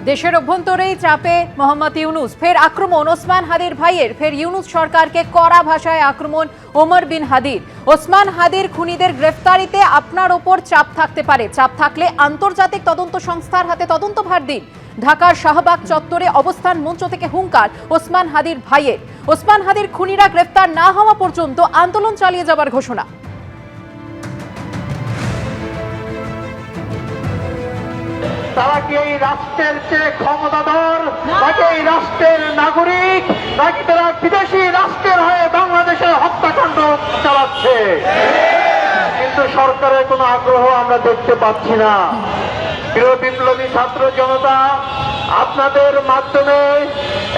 দেশের অভ্যন্তরেই চাপে মোহাম্মদ ইউনুস, ফের আক্রমণ ওসমান হাদির ভাইয়ের, ফের ইউনুস সরকারকে কড়া ভাষায় আক্রমণ ওমর বিন হাদির। ওসমান হাদির খুনিদের গ্রেফতারিতে আপনার ওপর চাপ থাকতে পারে, চাপ থাকলে আন্তর্জাতিক তদন্ত সংস্থার হাতে তদন্তভার দিন। ঢাকার শাহবাগ চত্বরে অবস্থান মঞ্চ থেকে হুঙ্কার ওসমান হাদির ভাইয়ের। ওসমান হাদির খুনিরা গ্রেফতার না হওয়া পর্যন্ত আন্দোলন চালিয়ে যাবার ঘোষণা। তারা কি এই রাষ্ট্রের চেয়ে ক্ষমতাধর, নাকি এই রাষ্ট্রের নাগরিক, নাকি তারা বিদেশি রাষ্ট্রের হয়ে বাংলাদেশের হত্যাকাণ্ড চালাচ্ছে? কিন্তু সরকারের কোনো আগ্রহ আমরা দেখতে পাচ্ছি না। প্রিয় বিপ্লবী ছাত্র জনতা, আপনাদের মাধ্যমে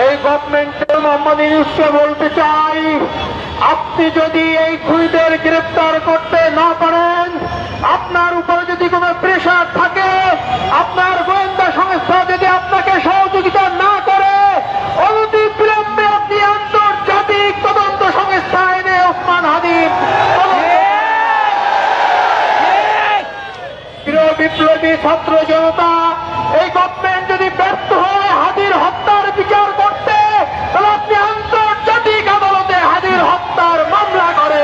এই গভর্নমেন্টের মোহাম্মদ ইউনূসকে বলতে চাই, আপনি যদি এই খুনিদের গ্রেফতার করতে না পারেন, আপনার উপরে যদি কোনো প্রেশার থাকে, আপনার গোয়েন্দা সংস্থা যদি আপনাকে সহযোগিতা না করে, অনতি বিলম্বে আপনি আন্তর্জাতিক তদন্ত সংস্থা এনে ওসমান হাদির প্রিয় বিপ্লবী ছাত্র জনতা, এই গভর্নমেন্ট যদি ব্যর্থ হয় হাদির হত্যার বিচার করতে, তাহলে আপনি আন্তর্জাতিক আদালতে হাদির হত্যার মামলা করে।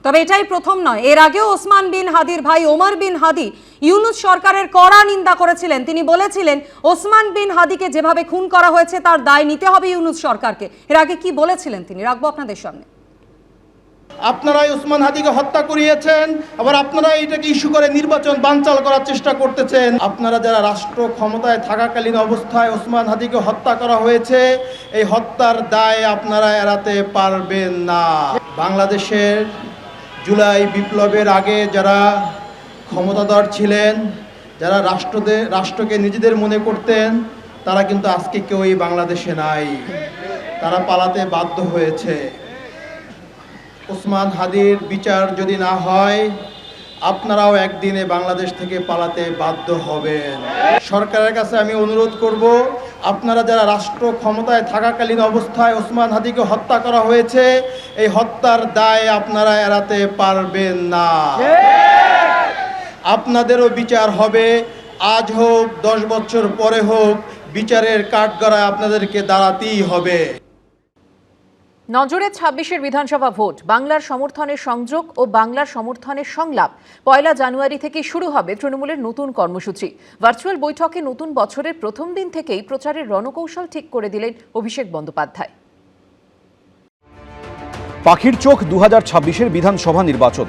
তবে এটাই প্রথম নয়, এর আগেও ওসমান বিন হাদির ভাই ওমর বিন হাদি ইউনূস সরকারের কড়া নিন্দা করেছিলেন। তিনি বলেছিলেন ওসমান বিন হাদিকে যেভাবে খুন করা হয়েছে তার দায় নিতে হবে ইউনূস সরকারকে। এর আগে কি বলেছিলেন তিনি, রাখবো আপনাদের সামনে। আপনারাই ওসমান হাদিকে হত্যা করিয়েছেন, আবার আপনারা এটাকে ইস্যু করে নির্বাচন বানচাল করার চেষ্টা করতেছেন। আপনারা যারা রাষ্ট্র ক্ষমতায় থাকাকালীন অবস্থায় ওসমান হাদিকে হত্যা করা হয়েছে, এই হত্যার দায় আপনারা এড়াতে পারবেন না। বাংলাদেশের জুলাই বিপ্লবের আগে যারা ক্ষমতাধর ছিলেন, যারা রাষ্ট্রকে নিজেদের মনে করতেন, তারা কিন্তু আজকে কেউই বাংলাদেশে নাই, তারা পালাতে বাধ্য হয়েছে। ওসমান হাদির বিচার যদি না হয়, আপনারাও একদিনে বাংলাদেশ থেকে পালাতে বাধ্য হবেন। সরকারের কাছে আমি অনুরোধ করব, আপনারা যারা রাষ্ট্র ক্ষমতায় থাকাকালীন অবস্থায় ওসমান হাদিকে হত্যা করা হয়েছে, এই হত্যার দায় আপনারা এড়াতে পারবেন না। আপনাদেরও বিচার হবে, আজ হোক 10 বছর পরে হোক, বিচারের কাঠগড়ায় আপনাদেরকে দাঁড়াতেই হবে। নজরে 26-এর বিধানসভা ভোট, বাংলার সমর্থনের সংযোগ ও বাংলার সমর্থনের সংলাপ। 1 জানুয়ারি থেকে শুরু হবে তৃণমূলের নতুন কর্মসূচি। ভার্চুয়াল বৈঠকে নতুন বছরের প্রথম দিন থেকেই প্রচারের রণকৌশল ঠিক করে দিলেন অভিষেক বন্দ্যোপাধ্যায়। পাখির চোখ 2026-এর বিধানসভা নির্বাচন।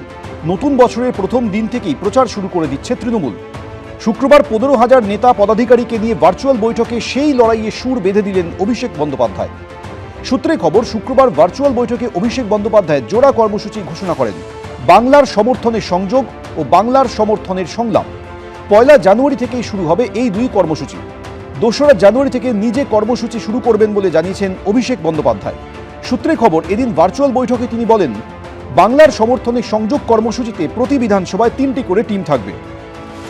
নতুন বছরের প্রথম দিন থেকেই প্রচার শুরু করে দিচ্ছে তৃণমূল। শুক্রবার 15,000 নেতা পদাধিকারীকে নিয়ে ভার্চুয়াল বৈঠকে সেই লড়াইয়ে সুর বেঁধে দিলেন অভিষেক বন্দ্যোপাধ্যায়। সূত্রে খবর, শুক্রবার ভার্চুয়াল বৈঠকে অভিষেক বন্দ্যোপাধ্যায় জোড়া কর্মসূচি ঘোষণা করেন। বাংলার সমর্থনের সংযোগ ও বাংলার সমর্থনের সংলাপ। 1 জানুয়ারি থেকেই শুরু হবে এই দুই কর্মসূচি। 2রা জানুয়ারি থেকে নিজে কর্মসূচি শুরু করবেন বলে জানিয়েছেন অভিষেক বন্দ্যোপাধ্যায়। সূত্রে খবর, এদিন ভার্চুয়াল বৈঠকে তিনি বলেন, বাংলার সমর্থনের সংযোগ কর্মসূচিতে প্রতি বিধানসভায় 3টি করে টিম থাকবে।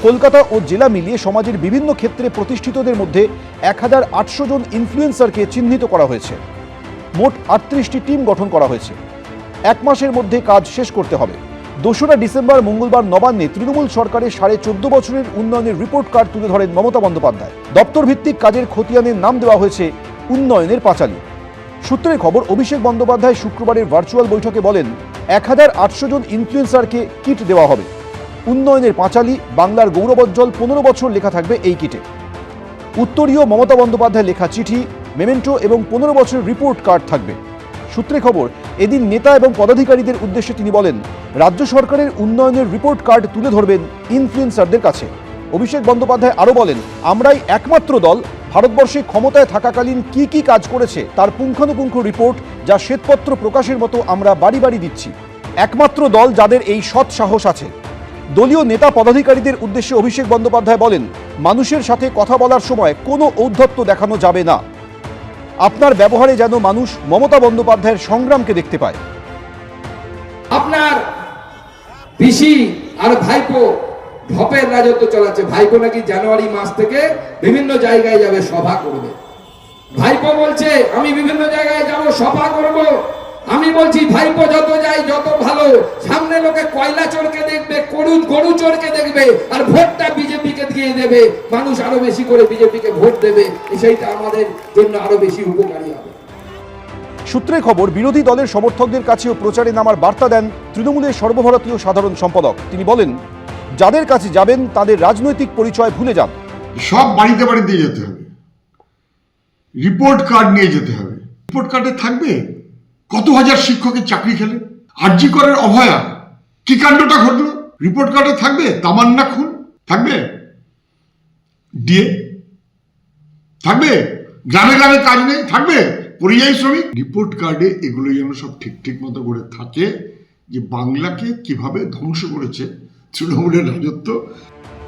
কলকাতা ও জেলা মিলিয়ে সমাজের বিভিন্ন ক্ষেত্রে প্রতিষ্ঠিতদের মধ্যে 1800 জন ইনফ্লুয়েন্সারকে চিহ্নিত করা হয়েছে। মোট 38টি টিম গঠন করা হয়েছে। 1 মাসের মধ্যে কাজ শেষ করতে হবে। 2রা ডিসেম্বর মঙ্গলবার নবান্নে তৃণমূল সরকারের 14.5 বছরের উন্নয়নের রিপোর্ট কার্ড তুলে ধরেন মমতা বন্দ্যোপাধ্যায়। দপ্তর ভিত্তিক কাজের খতিয়ানের নাম দেওয়া হয়েছে উন্নয়নের পাঁচালী। সূত্রের খবর, অভিষেক বন্দ্যোপাধ্যায় শুক্রবারের ভার্চুয়াল বৈঠকে বলেন, 1800 জন ইনফ্লুয়েন্সারকে কিট দেওয়া হবে। উন্নয়নের পাঁচালী, বাংলার গৌরবোজ্জ্বল 15 বছর লেখা থাকবে এই কিটে। উত্তরীয় মমতা বন্দ্যোপাধ্যায় লেখা চিঠি, মেমেন্টো এবং 15 বছরের রিপোর্ট কার্ড থাকবে। সূত্রে খবর, এদিন নেতা এবং পদাধিকারীদের উদ্দেশ্যে তিনি বলেন, রাজ্য সরকারের উন্নয়নের রিপোর্ট কার্ড তুলে ধরবেন ইনফ্লুয়েন্সারদের কাছে। অভিষেক বন্দ্যোপাধ্যায় আরও বলেন, আমরাই একমাত্র দল ভারতবর্ষে ক্ষমতায় থাকাকালীন কি কি কাজ করেছে তার পুঙ্খানুপুঙ্খ রিপোর্ট, যা শ্বেতপত্র প্রকাশের মতো আমরা বাড়ি বাড়ি দিচ্ছি। একমাত্র দল যাদের এই সৎ সাহস আছে। দলীয় নেতা পদাধিকারীদের উদ্দেশ্যে অভিষেক বন্দ্যোপাধ্যায় বলেন, মানুষের সাথে কথা বলার সময় কোনো ঔদ্ধত্য দেখানো যাবে না। আপনার ব্যবহারে যেন মানুষ মমতা বন্দ্যোপাধ্যায়ের সংগ্রামকে দেখতে পায়। আপনার পিসি আর ভাইপো ঢপের রাজত্ব চালাচ্ছে। ভাইপো নাকি জানুয়ারি মাস থেকে বিভিন্ন জায়গায় যাবে, সভা করবে। ভাইপো বলছে আমি বিভিন্ন জায়গায় যাব, সভা করব। আমি বলছি ভাইপো যত যায় যত ভালো, সামনে লোকে কয়লা চোরকে দেখবে, গরু চোরকে দেখবে, আর ভোটটা বিজেপিকে দিয়ে দেবে, মানুষ আরো বেশি করে বিজেপিকে ভোট দেবে, সেইটা আমাদের জন্য আরো বেশি উপকারী হবে। সূত্রে খবর, বিরোধী দলের সমর্থকদের কাছেও প্রচারে নামার বার্তা দেন তৃণমূলের সর্বভারতীয় সাধারণ সম্পাদক। তিনি বলেন, যাদের কাছে যাবেন তাদের রাজনৈতিক পরিচয় ভুলে যান। সব বাড়িতে বাড়িতে যেতে হবে, রিপোর্ট কার্ড নিয়ে যেতে হবে। রিপোর্ট কার্ডে থাকবে কত হাজার শিক্ষকের চাকরি খেলে, আরজি করের অভয়া কি কাণ্ডটা ঘটলো, রিপোর্ট কার্ডে থাকবে তামান্না খুন, থাকবে ডিএ, থাকবে গ্রামে গ্রামে কাজ নেই, থাকবে পরিযায়ী শ্রমিক। রিপোর্ট কার্ডে এগুলো যেন সব ঠিক মতো করে থাকে, যে বাংলাকে কিভাবে ধ্বংস করেছে তৃণমূলের রাজত্ব।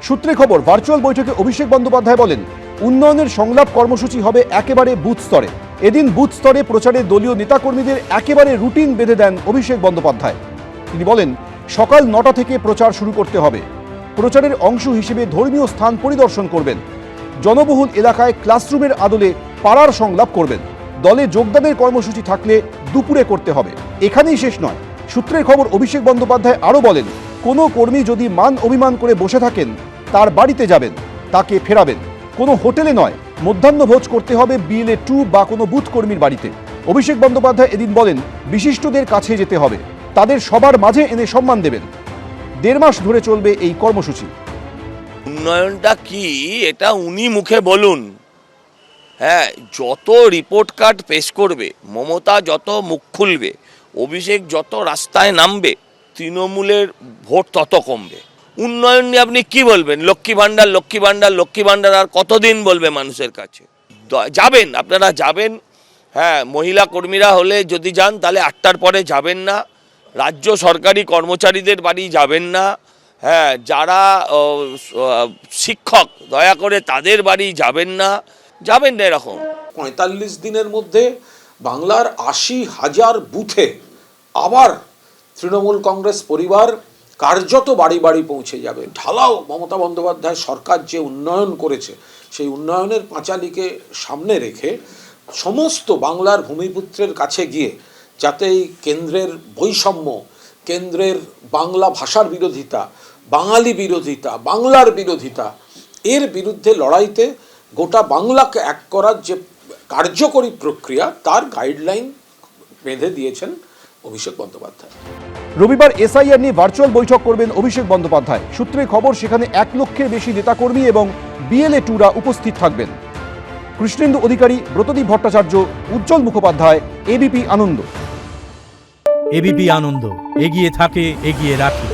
সূত্রে খবর, ভার্চুয়াল বৈঠকে অভিষেক বন্দ্যোপাধ্যায় বলেন, উন্নয়নের সংলাপ কর্মসূচি হবে একেবারে বুথ স্তরে। এদিন বুথ স্তরে প্রচারে দলীয় নেতাকর্মীদের একেবারে রুটিন বেঁধে দেন অভিষেক বন্দ্যোপাধ্যায়। তিনি বলেন, সকাল 9টা থেকে প্রচার শুরু করতে হবে। প্রচারের অংশ হিসেবে ধর্মীয় স্থান পরিদর্শন করবেন। জনবহুল এলাকায় ক্লাসরুমের আদলে পাড়ার সংলাপ করবেন। দলে যোগদানের কর্মসূচি থাকলে দুপুরে করতে হবে। এখানেই শেষ নয়। সূত্রের খবর, অভিষেক বন্দ্যোপাধ্যায় আরও বলেন, কোনো কর্মী যদি মান অভিমান করে বসে থাকেন তার বাড়িতে যাবেন, তাকে ফেরাবেন। কোনো হোটেলে নয়, মধ্যাহ্নভোজ করতে হবে BLA 2 বা কোনো বুথ কর্মীর বাড়িতে। অভিষেক বন্দ্যোপাধ্যায় এদিন বলেন, বিশিষ্টদের কাছে যেতে হবে, তাদের সবার মাঝে এনে সম্মান দেবেন। 1.5 মাস ধরে চলবে এই কর্মসূচি। উন্নয়নটা কি এটা উনি মুখে বলুন। হ্যাঁ, যত রিপোর্ট কার্ড পেশ করবে, মমতা যত মুখ খুলবে, অভিষেক যত রাস্তায় নামবে, তৃণমূলের ভোট তত কমবে। উন্নয়ন নিয়ে আপনি কি বলবেন? লক্ষ্মী ভাণ্ডার, লক্ষ্মী ভাণ্ডার, লক্ষ্মী ভাণ্ডার আর কতদিন বলবে মানুষের কাছে? যাবেন, আপনারা যাবেন। হ্যাঁ, মহিলা কর্মীরা হলে যদি যান তাহলে 8টার পরে যাবেন না। রাজ্য সরকারি কর্মচারীদের বাড়ি যাবেন না। হ্যাঁ, যারা শিক্ষক, দয়া করে তাদের বাড়ি যাবেন না এরকম। 45 দিনের মধ্যে বাংলার 80,000 বুথে আবার তৃণমূল কংগ্রেস পরিবার কার্যত বাড়ি বাড়ি পৌঁছে যাবে। ঢালাও মমতা বন্দ্যোপাধ্যায় সরকার যে উন্নয়ন করেছে, সেই উন্নয়নের পাঁচালীকে সামনে রেখে সমস্ত বাংলার ভূমিপুত্রের কাছে গিয়ে যাতে এই কেন্দ্রের বৈষম্য, কেন্দ্রের বাংলা ভাষার বিরোধিতা, বাঙালি বিরোধিতা, বাংলার বিরোধিতা, এর বিরুদ্ধে লড়াইতে গোটা বাংলাকে এক করার যে কার্যকরী প্রক্রিয়া, তার গাইডলাইন বেঁধে দিয়েছেন অভিষেক বন্দ্যোপাধ্যায়। রবিবার SIR নিয়ে ভার্চুয়াল বৈঠক করবেন অভিষেক বন্দ্যোপাধ্যায়। সূত্রে খবর, সেখানে 1 লক্ষের বেশি নেতাকর্মী এবং BLA 2রা উপস্থিত থাকবেন। কৃষ্ণেন্দু অধিকারী, ব্রতদীপ ভট্টাচার্য, উজ্জ্বল মুখোপাধ্যায়, ABP আনন্দ। ABP আনন্দ, এগিয়ে থাকে, এগিয়ে রাখে।